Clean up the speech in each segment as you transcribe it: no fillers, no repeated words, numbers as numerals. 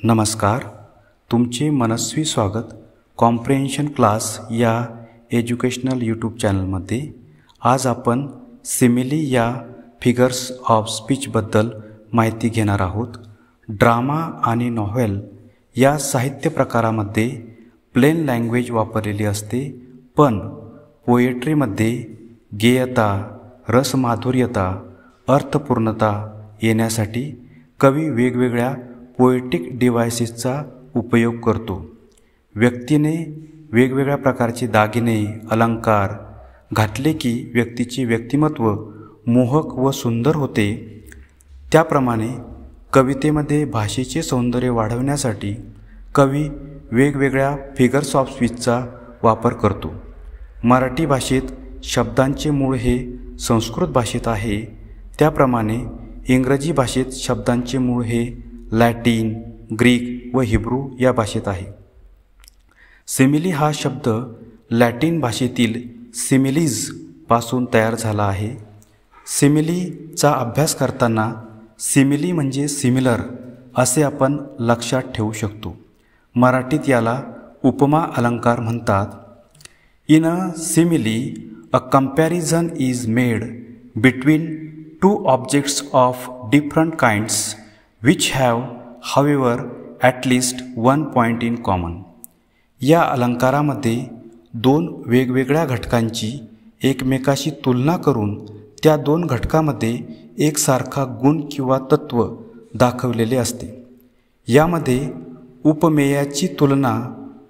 नमस्कार, तुमचे मनस्वी स्वागत कॉम्प्रेन्शन क्लास या एज्युकेशनल यूट्यूब चॅनलमध्ये। आज आपण सिमिली या फिगर्स ऑफ स्पीचबद्दल माहिती घेणार आहोत। ड्रामा आणि नॉव्हेल या साहित्य प्रकारामध्ये प्लेन लँग्वेज वापरलेली असते, पण पोएट्रीमध्ये गेयता, रसमाधुर्यता, अर्थपूर्णता येण्यासाठी कवी वेगवेगळ्या पोएटिक डिव्हाइसेसचा उपयोग करतो। व्यक्तीने वेगवेगळ्या प्रकारचे दागिने, अलंकार घातले की व्यक्तीचे व्यक्तिमत्व मोहक व सुंदर होते। त्याप्रमाणे कवितेमध्ये भाषेचे सौंदर्य वाढवण्यासाठी कवी वेगवेगळ्या फिगर्स ऑफ स्पीचचा वापर करतो। मराठी भाषेत शब्दांचे मूळ हे संस्कृत भाषेत आहे, त्याप्रमाणे इंग्रजी भाषेत शब्दांचे मूळ हे लॅटिन, ग्रीक व हिब्रू या भाषेत आहे। सिमिली हा शब्द लॅटिन भाषेतील सिमिलीज पासून तयार झाला आहे। सिमिलीचा अभ्यास करताना सिमिली म्हणजे सिमिलर असे आपण लक्षात ठेवू शकतो। मराठीत याला उपमा अलंकार म्हणतात। In a simile a comparison is made between two objects of different kinds which have however at least one point in common। या अलंकारामध्ये दोन वेगवेगळ्या घटकांची एकमेकाशी तुलना करून त्या दोन घटकामध्ये एकसारखा गुण किंवा तत्व दाखवलेले असते। यामध्ये उपमेयाची तुलना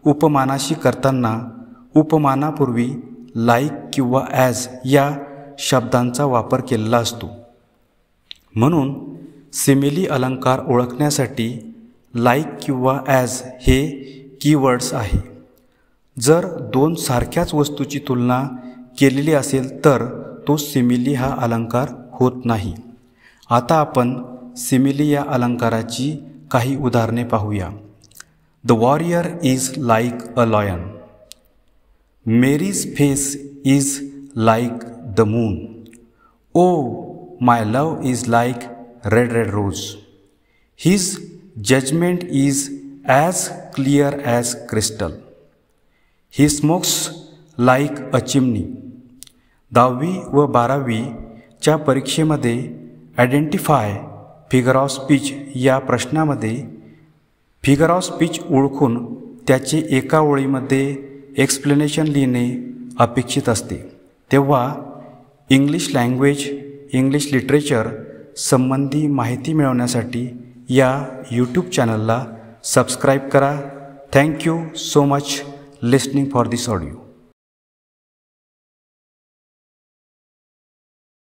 उपमानाशी करताना उपमानापूर्वी लाईक किंवा ॲज या शब्दांचा वापर केलेला असतो। म्हणून सिमिली अलंकार ओळखण्यासाठी लाईक किंवा ॲज हे कीवर्ड्स आहे। जर दोन सारख्याच वस्तूची तुलना केलेली असेल तर तो सिमिली हा अलंकार होत नाही। आता आपण सिमिली या अलंकाराची काही उदाहरणे पाहूया। The warrior is like a lion, Mary's face is like the moon, O my love is like red rose, his judgment is as clear as crystal, he smokes like a chimney। 10वी व 12वीच्या परीक्षेमध्ये identify figure of speech या प्रश्नामध्ये figure of speech ओळखून त्याचे एका ओळीमध्ये explanation लिहिणे अपेक्षित असते। तेव्हा इंग्लिश लँग्वेज, इंग्लिश लिटरेचर संबंधी माहिती मिळवण्यासाठी या यूट्यूब चॅनलला सबस्क्राईब करा। Thank you so much listening for this audio.